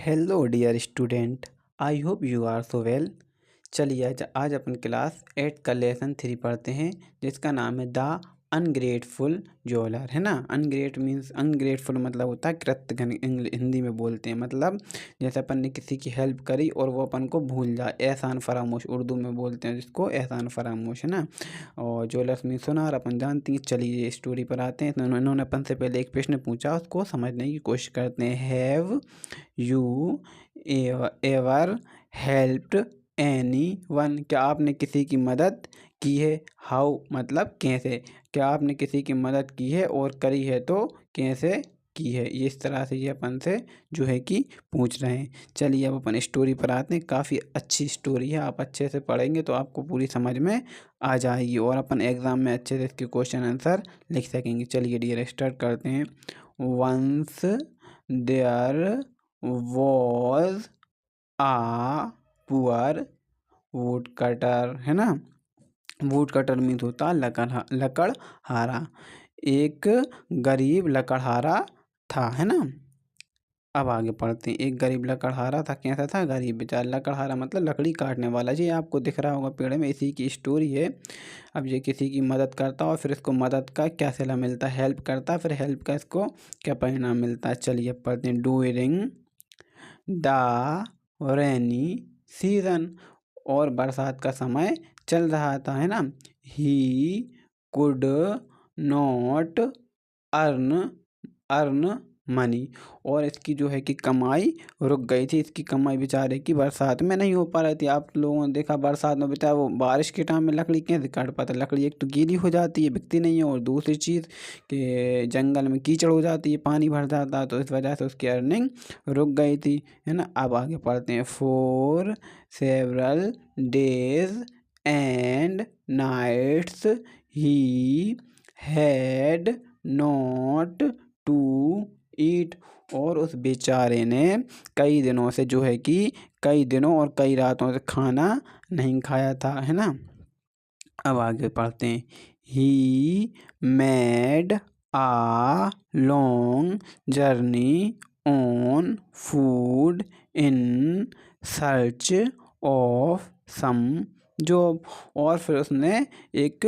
Hello dear student, I hope you are so well. चलिए आज अपन class 8 का lesson 3 पढ़ते हैं, जिसका नाम है द अनग्रेटफुल ज्वेलर। है ना। अनग्रेटफुल मतलब होता है कृतघ्न। हिंदी में बोलते हैं मतलब जैसे अपन ने किसी की हेल्प करी और वो अपन को भूल जाए, एहसान फरामोश उर्दू में बोलते हैं जिसको, एहसान फरामोश। है ना। और ज्वेलर्स मीन सुनार अपन जानते हैं। चलिए स्टोरी पर आते हैं। तो इन्होंने अपन से पहले एक प्रश्न पूछा, उसको समझने की कोशिश करते हैं। Have you ever helped any one, क्या आपने किसी की मदद की है। हाउ मतलब कैसे, क्या आपने किसी की मदद की है और करी है तो कैसे की है। ये इस तरह से ये अपन से जो है कि पूछ रहे हैं। चलिए अब अपन स्टोरी पर आते हैं। काफ़ी अच्छी स्टोरी है, आप अच्छे से पढ़ेंगे तो आपको पूरी समझ में आ जाएगी और अपन एग्ज़ाम में अच्छे से इसके क्वेश्चन आंसर लिख सकेंगे। चलिए डियर स्टार्ट करते हैं। Once there was a poor woodcutter। है ना। वुडकटर मीन्स होता लकड़हारा। एक गरीब लकड़हारा था। है ना। अब आगे पढ़ते हैं। एक गरीब लकड़हारा था। कैसा था, गरीब बेचारा। लकड़हारा मतलब लकड़ी काटने वाला। जी आपको दिख रहा होगा पेड़ में, इसी की स्टोरी है। अब ये किसी की मदद करता और फिर इसको मदद का क्या सिला मिलता है, हेल्प करता, फिर हेल्प का इसको क्या परिणाम मिलता है। चलिए पढ़ते हैं। डूरिंग द रेनी सीजन, और बरसात का समय चल रहा था। है ना। He could not earn earn money, और इसकी जो है कि कमाई रुक गई थी। इसकी कमाई बेचारे की बरसात में नहीं हो पा रही थी। आप लोगों ने देखा बरसात में बेचारा वो बारिश के टाइम में लकड़ी कैसे काट पाता। लकड़ी एक तो गीली हो जाती है, बिकती नहीं है, और दूसरी चीज़ कि जंगल में कीचड़ हो जाती है, पानी भर जाता है, तो इस वजह से उसकी अर्निंग रुक गई थी। है ना। अब आगे पढ़ते हैं। For several days and nights he had not to eat, और उस बेचारे ने कई दिनों से जो है कि कई दिनों और कई रातों से खाना नहीं खाया था। है ना। अब आगे पढ़ते हैं। He made a long journey on foot in search of some job, और फिर उसने एक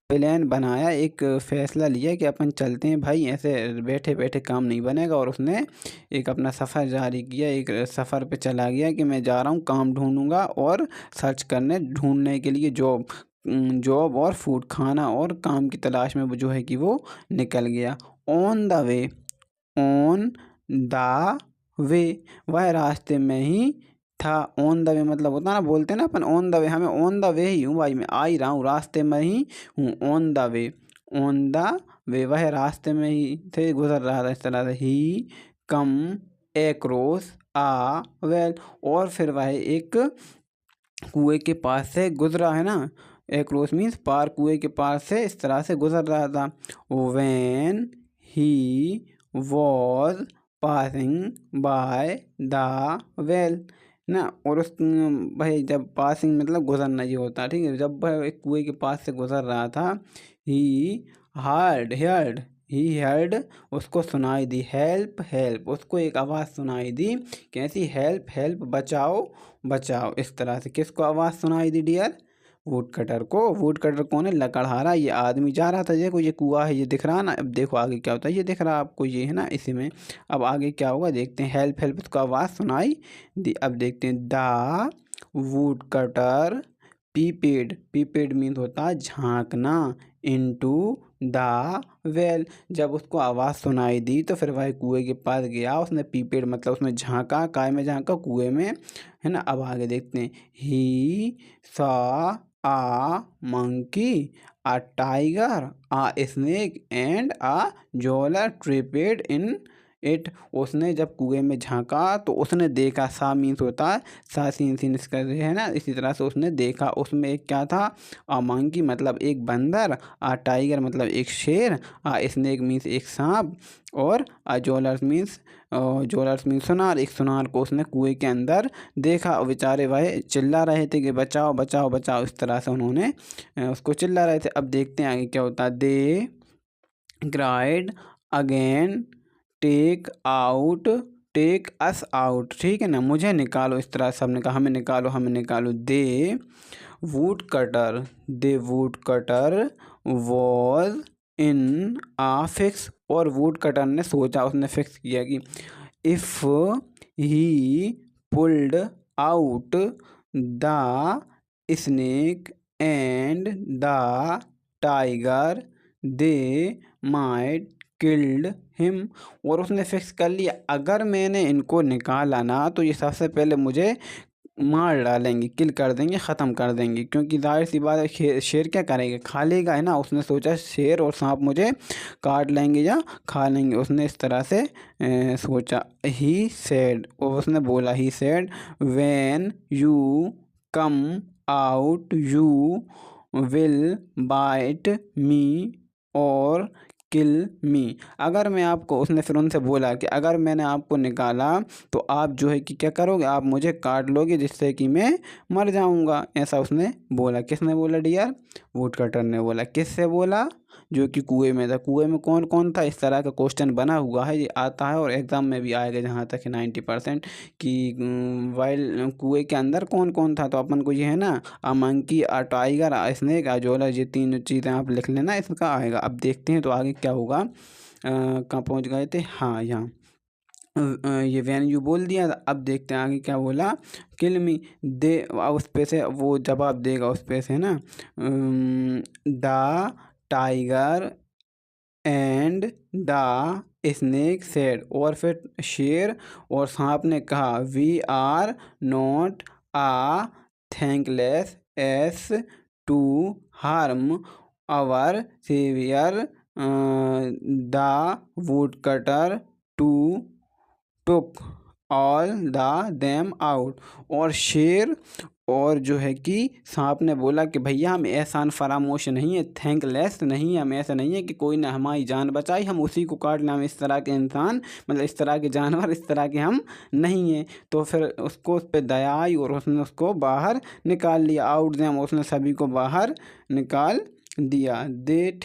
प्लान बनाया, एक फ़ैसला लिया कि अपन चलते हैं भाई, ऐसे बैठे बैठे काम नहीं बनेगा। और उसने एक अपना सफ़र जारी किया, एक सफ़र पे चला गया कि मैं जा रहा हूँ काम ढूंढूंगा, और सर्च करने ढूंढने के लिए जॉब और फूड, खाना और काम की तलाश में वो जो है कि वो निकल गया। On the way, on the way, वह रास्ते में ही था। ऑन द वे मतलब होता है ना, बोलते हैं ना अपन ऑन द वे, हमें ऑन द वे ही हूँ भाई, मैं आ ही रहा हूँ, रास्ते में ही हूँ। On the way, on the way, वह रास्ते में ही थे, गुजर रहा था। इस तरह से he come across uh well, और फिर वह एक कुएं के पास से गुजरा। है ना। एक्रॉस मीन्स पार, कुएं के पास से इस तरह से गुजर रहा था। When he was passing by the well ना, और उस भाई जब पासिंग मतलब गुजरना ये होता है, ठीक है। जब वह एक कुएं के पास से गुजर रहा था, ही हर्ड ही हर्ड, उसको सुनाई दी, हेल्प हेल्प, उसको एक आवाज़ सुनाई दी। कैसी, हेल्प हेल्प, बचाओ बचाओ। इस तरह से किसको आवाज़ सुनाई दी डियर, वुड कटर को। वुड कटर कौन है, लकड़हारा। ये आदमी जा रहा था, देखो ये कुआं है, ये दिख रहा है ना। अब देखो आगे क्या होता है, ये दिख रहा है आपको, ये है ना इसी में। अब आगे क्या होगा देखते हैं। हेल्प हेल्प, उसको आवाज़ सुनाई दी। अब देखते हैं। द वुड कटर पीपेड, पीपेड मीन्स होता है झांकना, इनटू द वेल, जब उसको आवाज़ सुनाई दी तो फिर वह कुएं के पास गया। उसने पीपेड मतलब उसमें झांका, काय में झांका, कुएं में। है ना। अब आगे देखते हैं। He saw a monkey, a tiger, a snake and a jeweler trapped in it, उसने जब कुएं में झांका तो उसने देखा, सा मीन्स होता है, सा सीन सीन इसका है ना। इसी तरह से उसने देखा, उसमें एक क्या था, आ मंकी मतलब एक बंदर, आ टाइगर मतलब एक शेर, आ स्नेक मीन्स एक सांप, और आ ज्वेलर्स मीन्स सुनार, एक सुनार को उसने कुएं के अंदर देखा। और बेचारे वह चिल्ला रहे थे कि बचाओ बचाओ बचाओ, इस तरह से उन्होंने उसको चिल्ला रहे थे। अब देखते हैं आगे क्या होता है। They cried again take out take us out, ठीक है ना, मुझे निकालो, इस तरह सबने कहा हमें निकालो हमें निकालो। The woodcutter was in a fix, और वुड कटर ने सोचा, उसने फिक्स किया कि if he pulled out the snake and the tiger they might killed him, और उसने फिक्स कर लिया अगर मैंने इनको निकाला ना तो ये सबसे पहले मुझे मार डालेंगे, किल कर देंगे, ख़त्म कर देंगे, क्योंकि जाहिर सी बात है शेर क्या करेगा, खा लेगा, है ना। उसने सोचा शेर और सांप मुझे काट लेंगे या खा लेंगे, उसने इस तरह से सोचा। ही सेड, और उसने बोला, he said when you come out you will bite me और किल मी, अगर मैं आपको, उसने फिर उनसे बोला कि अगर मैंने आपको निकाला तो आप जो है कि क्या करोगे, आप मुझे काट लोगे जिससे कि मैं मर जाऊंगा, ऐसा उसने बोला। किसने बोला डियर? वुड कटर ने बोला। किससे बोला? जो कि कुएं में था। कुएं में कौन कौन था? इस तरह का क्वेश्चन बना हुआ है, ये आता है और एग्जाम में भी आएगा जहाँ तक है 90% कि वाइल कुएं के अंदर कौन कौन था। तो अपन को ये है ना, a monkey, a tiger, a snake, a jeweller, ये तीन चीज़ें आप लिख लेना, इसका आएगा। अब देखते हैं तो आगे क्या होगा। कहाँ पहुँच गए थे? हाँ, यहाँ ये वैन यू बोल दिया। अब देखते हैं आगे क्या बोला। किल मी दे, उस पे से वो जवाब देगा उस पे से, है ना। The tiger and the snake said, और फिर शेर और सांप ने कहा, we are not a thankless as to harm our saviour the woodcutter to took all the them out, और शेर और जो है कि सांप ने बोला कि भैया हम एहसान फरामोश नहीं है, थैंकलेस नहीं है, हम ऐसा नहीं है कि कोई ने हमारी जान बचाई हम उसी को काट लें, हम इस तरह के इंसान, मतलब इस तरह के जानवर, इस तरह के हम नहीं हैं। तो फिर उसको उस पर दया आई और उसने उसको बाहर निकाल लिया, आउट देम, उसने सभी को बाहर निकाल दिया। दे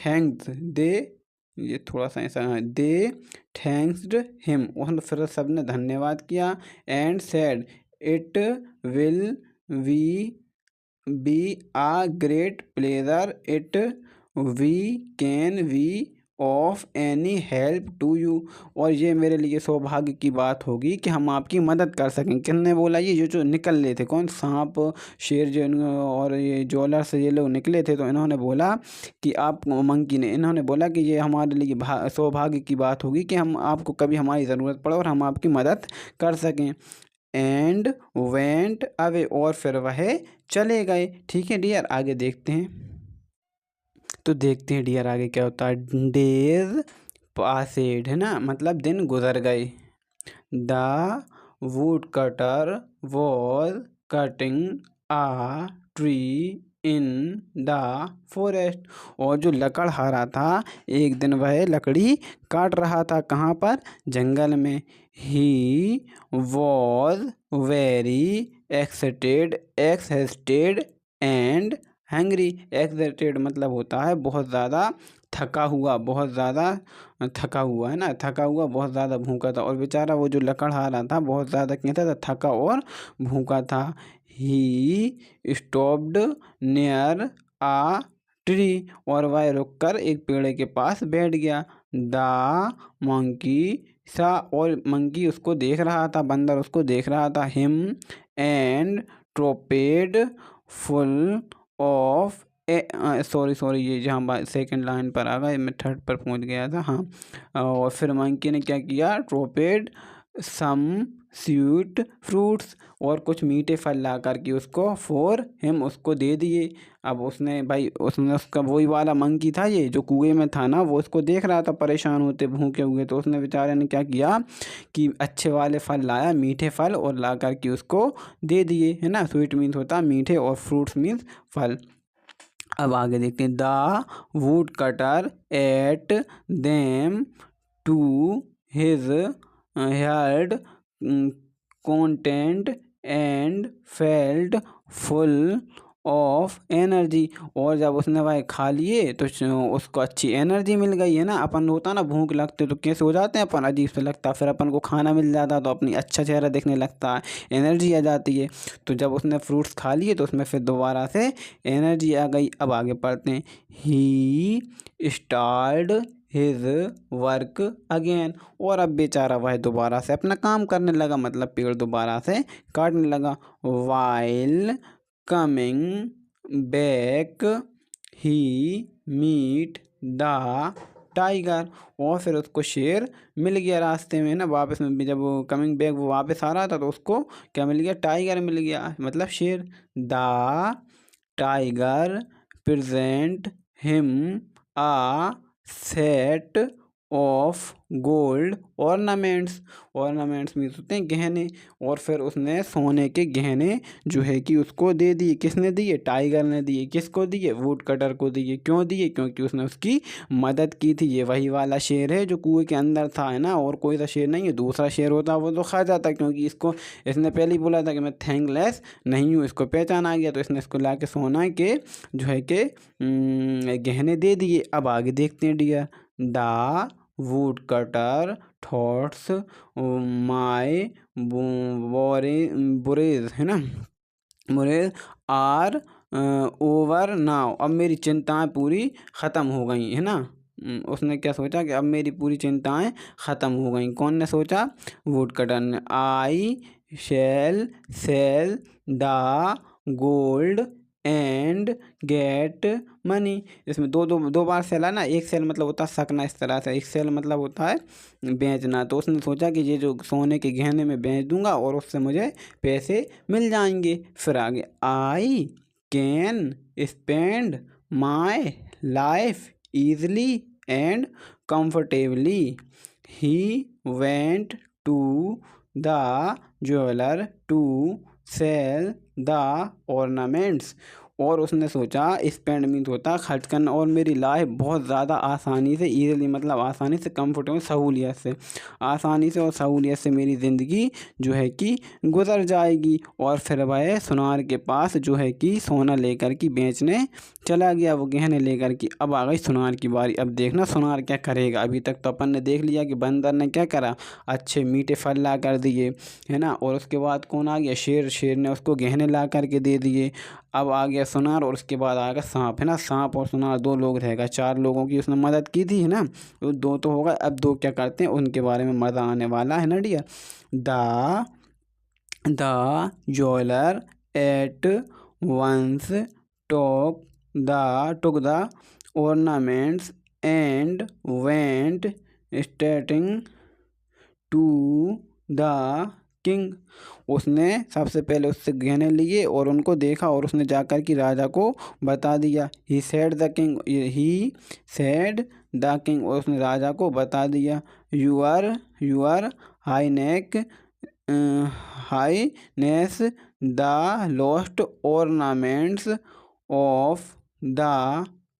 ये थोड़ा सा ऐसा है, दे थैंक्सड हिम, उसने फिर सब ने धन्यवाद किया। And said it will we be a great pleasure it we can we of any help to you, और ये मेरे लिए सौभाग्य की बात होगी कि हम आपकी मदद कर सकें। किसने बोला? ये जो निकल रहे थे, कौन? सांप, शेर जो और ये ज्वेलर से ये लोग निकले थे, तो इन्होंने बोला कि आप, मंकी ने, इन्होंने बोला कि ये हमारे लिए सौभाग्य की बात होगी कि हम आपको कभी हमारी ज़रूरत पड़े और हम आपकी मदद कर सकें। एंड वेंट अवे, और फिर वह चले गए। ठीक है डियर, आगे देखते हैं। तो देखते हैं डियर आगे क्या होता है। डेज पासेड, है ना, मतलब दिन गुजर गए। The woodcutter was cutting a tree in the forest, और जो लकड़हारा था एक दिन वह लकड़ी काट रहा था। कहाँ पर? जंगल में। He was very excited and hangry, excited मतलब होता है बहुत ज़्यादा थका हुआ, बहुत ज़्यादा थका हुआ, है ना, थका हुआ, बहुत ज़्यादा भूखा था। और बेचारा वो जो लकड़हारा था बहुत ज़्यादा कहता था, थका और भूखा था। He stopped near a tree, और वह रुककर एक पेड़ के पास बैठ गया। द मंकी सा, और मंकी उसको देख रहा था, बंदर उसको देख रहा था। Him and trapped full of sorry ये जहाँ सेकंड लाइन पर आ गया, मैं थर्ड पर पहुँच गया था। हाँ, और फिर मंकी ने क्या किया? ट्रोपेड सम स्वीट फ्रूट्स, और कुछ मीठे फल ला करके उसको फॉर हिम, उसको दे दिए। अब उसने भाई, उसने उसका वही वाला मंकी था ये जो कुएं में था ना, वो उसको देख रहा था परेशान होते भूखे हुए, तो उसने बेचारे ने क्या किया कि अच्छे वाले फल लाया, मीठे फल, और ला करके उसको दे दिए, है ना। स्वीट मीन्स होता है मीठे और फ्रूट्स मीन्स फल। अब आगे देखते हैं। The woodcutter ate them to his heart content and felt full of energy. और जब उसने वह खा लिए तो उसको अच्छी एनर्जी मिल गई, है ना। अपन होता ना भूख लगते तो कैसे हो जाते हैं अपन, अजीब से लगता, फिर अपन को खाना मिल जाता तो अपनी अच्छा चेहरा दिखने लगता है, एनर्जी आ जाती है। तो जब उसने फ्रूट्स खा लिए तो उसमें फिर दोबारा से एनर्जी आ गई। अब आगे पढ़ते हैं। ही स्टार्ट हिज वर्क अगेन। और अब बेचारा वह दोबारा से अपना काम करने लगा, मतलब पेड़ दोबारा से काटने लगा। While coming back he meet the tiger. और फिर उसको शेर मिल गया रास्ते में ना, वापस में जब वो कमिंग बैक वो वापस आ रहा था तो उसको क्या मिल गया, टाइगर मिल गया, मतलब शेर। The tiger present him a set of gold ornaments. Ornaments means होते हैं गहने। और फिर उसने सोने के गहने जो है कि उसको दे दिए। किसने दिए, टाइगर ने दिए। किसको दिए, वुड कटर को दिए। क्यों दिए, क्योंकि उसने उसकी मदद की थी। ये वही वाला शेर है जो कुएं के अंदर था, है ना, और कोई सा शेर नहीं है। दूसरा शेर होता वो तो खा जाता, क्योंकि इसने पहले ही बोला था कि मैं थैंकलेस नहीं हूँ। इसको पहचान आ गया तो इसने इसको ला के सोना के जो है कि गहने दे दिए। अब आगे देखते हैं dear. The woodcutter thoughts my बुरेज, है ना, बुरेज आर ओवर नाउ। अब मेरी चिंताएं पूरी ख़त्म हो गई, है ना। उसने क्या सोचा कि अब मेरी पूरी चिंताएं ख़त्म हो गई। कौन ने सोचा, वुड कटर ने। I shall sell the gold and get money. इसमें दो बार सेल है ना। एक सेल मतलब होता है सकना, इस तरह से। एक सेल मतलब होता है बेचना। तो उसने सोचा कि ये जो सोने के गहने में बेच दूंगा और उससे मुझे पैसे मिल जाएंगे। फिर आगे, I can spend my life easily and comfortably. He went to the jeweller to sell the ornaments. और उसने सोचा, स्पेंड मीन्स होता है खर्च करना, और मेरी लाइफ बहुत ज़्यादा आसानी से, ईजिली मतलब आसानी से, कंफर्टेबल सहूलियत से, आसानी से और सहूलियत से मेरी ज़िंदगी जो है कि गुजर जाएगी। और फिर वह सुनार के पास जो है कि सोना लेकर के बेचने चला गया, वो गहने लेकर के। अब आ गई सुनार की बारी। अब देखना सुनार क्या करेगा। अभी तक तो अपन ने देख लिया कि बंदर ने क्या करा, अच्छे मीठे फल ला कर दिए, है ना। और उसके बाद कौन आ गया, शेर। शेर ने उसको गहने ला करके दे दिए। अब आ गया सुनार, और उसके बाद आ गया सांप, है ना। सांप और सुनार दो लोग रहेगा, चार लोगों की उसने मदद की थी, है ना। तो दो तो होगा, अब दो क्या करते हैं उनके बारे में मज़ा आने वाला है ना dear. The jeweller at once took the ornaments and went stating to the king। उसने सबसे पहले उससे गहने लिए और उनको देखा, और उसने जाकर कि राजा को बता दिया। ही सेड द किंग, और उसने राजा को बता दिया। Your highness the lost ornaments of the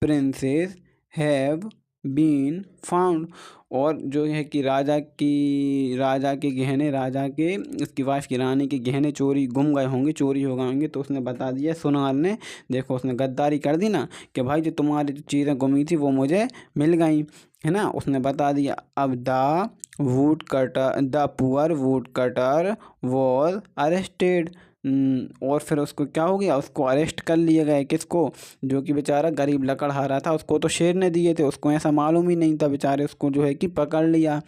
princess have been found. और जो है कि राजा के गहने, राजा के, उसकी वाइफ की, रानी के गहने गुम गए होंगे, चोरी हो गए होंगे। तो उसने बता दिया सुनार ने। देखो उसने गद्दारी कर दी ना, कि भाई जो तुम्हारी जो चीज़ें गुमी थी वो मुझे मिल गई, है ना। उसने बता दिया। अब the poor would cutter was arrested. और फिर उसको क्या हो गया, उसको अरेस्ट कर लिया गया। किसको, जो कि बेचारा गरीब लकड़हारा था। उसको तो शेर ने दिए थे, उसको ऐसा मालूम ही नहीं था बेचारे। उसको जो है कि पकड़ लिया।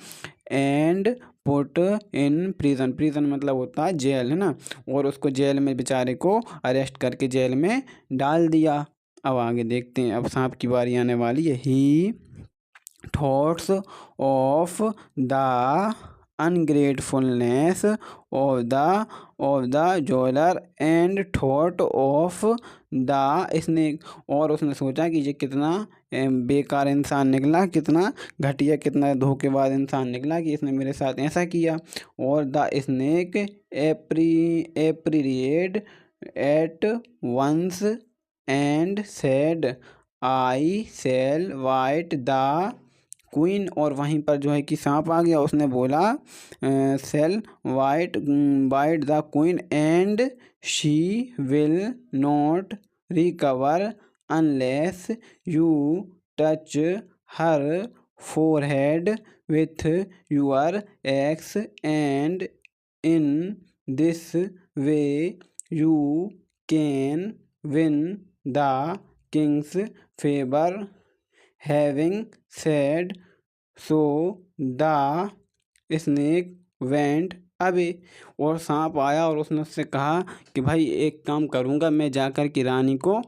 And put in prison. Prison मतलब होता है जेल, है ना। और उसको जेल में, बेचारे को अरेस्ट करके जेल में डाल दिया। अब आगे देखते हैं। अब सांप की बारी आने वाली है। He thoughts of the ungratefulness of the jeweller and thought of the snake. और उसने सोचा कि ये कितना बेकार इंसान निकला, कितना घटिया, कितना धोखेबाज इंसान निकला कि इसने मेरे साथ ऐसा किया। और the snake appeared at once and said I shall white the queen. और वहीं पर जो है कि सांप आ गया। उसने बोला sell white the queen and she will not recover unless you touch her forehead with your axe, and in this way you can win the king's favor. Having said so, the snake went away। और सांप आया और उसने उससे कहा कि भाई एक काम करूँगा, मैं जाकर की रानी को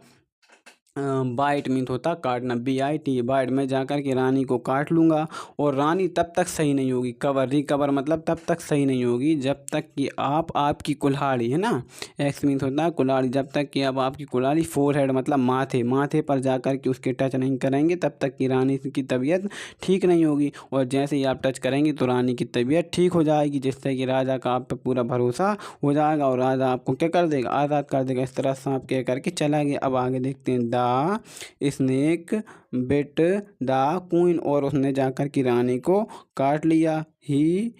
बाइट मीन्स होता काटना, BIT बाइट, में जाकर के रानी को काट लूँगा और रानी तब तक सही नहीं होगी। कवर रिकवर मतलब तब तक सही नहीं होगी जब तक कि आपकी कुल्हाड़ी है ना, एक्स मीन्स होता है कुल्हाड़ी, जब तक कि अब आपकी कुल्हाड़ी फोरहेड मतलब माथे पर जाकर के उसके टच नहीं करेंगे तब तक कि रानी की तबीयत ठीक नहीं होगी। और जैसे ही आप टच करेंगे तो रानी की तबीयत ठीक हो जाएगी, जिससे कि राजा का आप पे पूरा भरोसा हो जाएगा और राजा आपको क्या कर देगा, आज़ाद कर देगा। इस तरह सांप कह करके चला गया। अब आगे देखते हैं। The snake bit the queen, और उसने जाकर की रानी को काट लिया। He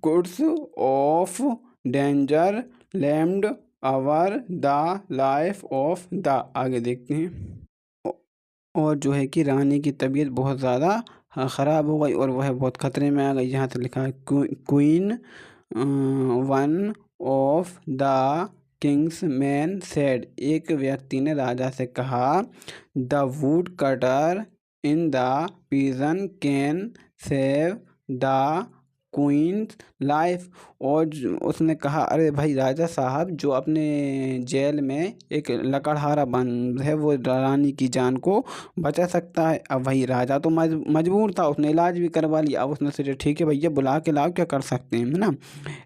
goods of danger lamed over the life of the. आगे देखते हैं। और जो है कि रानी की तबीयत बहुत ज़्यादा ख़राब हो गई और वह बहुत ख़तरे में आ गई। यहाँ से लिखा है queen one of the king's man said, एक व्यक्ति ने राजा से कहा, the woodcutter in the pigeon can save the queen's life. और उसने कहा, अरे भाई राजा साहब, जो अपने जेल में एक लकड़हारा बंद है वो रानी की जान को बचा सकता है। अब वही राजा तो मजबूर था, उसने इलाज भी करवा लिया। अब उसने सोचा ठीक है भैया बुला के लाओ, क्या कर सकते हैं, है ना।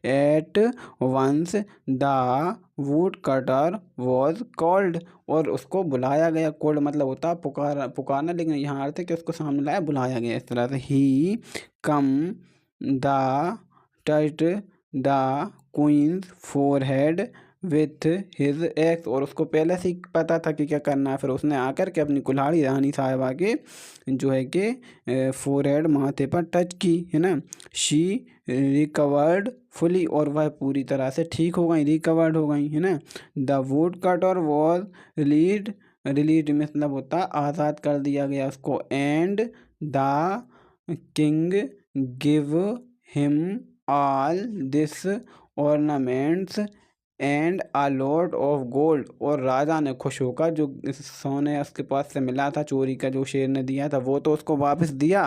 At once the woodcutter was called, और उसको बुलाया गया। कॉल्ड मतलब होता है पुकारना, लेकिन यहाँ अर्थ है कि उसको सामने लाया, बुलाया गया। इस तरह से he come the touched the queen's forehead with his axe, और उसको पहले से ही पता था कि क्या करना है। फिर उसने आकर के अपनी कुल्हाड़ी रानी साहिबा के जो है कि फोरहेड माथे पर टच की, है ना। शी रिकवर्ड फुली, और वह पूरी तरह से ठीक हो गई, रिकवर्ड हो गई, है ना। द वुड कटर वॉज रिलीड मतलब होता आज़ाद कर दिया गया उसको। And the king give him all this ornaments and a lot of gold, और राजा ने खुश होकर जो सोने उसके पास से मिला था, चोरी का जो शेर ने दिया था, वो तो उसको वापस दिया।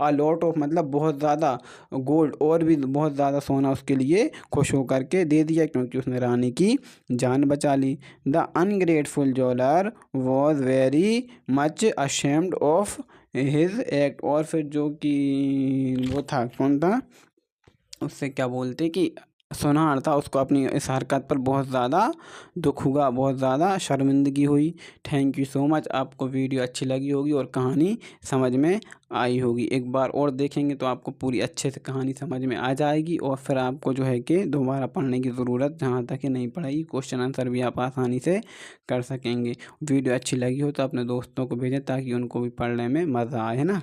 अ लॉट ऑफ मतलब बहुत ज़्यादा गोल्ड, और भी बहुत ज़्यादा सोना उसके लिए खुश होकर के दे दिया, क्योंकि उसने रानी की जान बचा ली। The ungrateful jeweller was very much ashamed of his act, और फिर जो कि वो था, कौन था, उससे क्या बोलते कि सुनार था, उसको अपनी इस हरकत पर बहुत ज़्यादा दुख हुआ, बहुत ज़्यादा शर्मिंदगी हुई। Thank you so much. आपको वीडियो अच्छी लगी होगी और कहानी समझ में आई होगी। एक बार और देखेंगे तो आपको पूरी अच्छे से कहानी समझ में आ जाएगी, और फिर आपको जो है कि दोबारा पढ़ने की ज़रूरत जहाँ तक कि नहीं पड़ेगी। क्वेश्चन आंसर भी आप आसानी से कर सकेंगे। वीडियो अच्छी लगी हो तो अपने दोस्तों को भेजें ताकि उनको भी पढ़ने में मज़ा आए, है ना।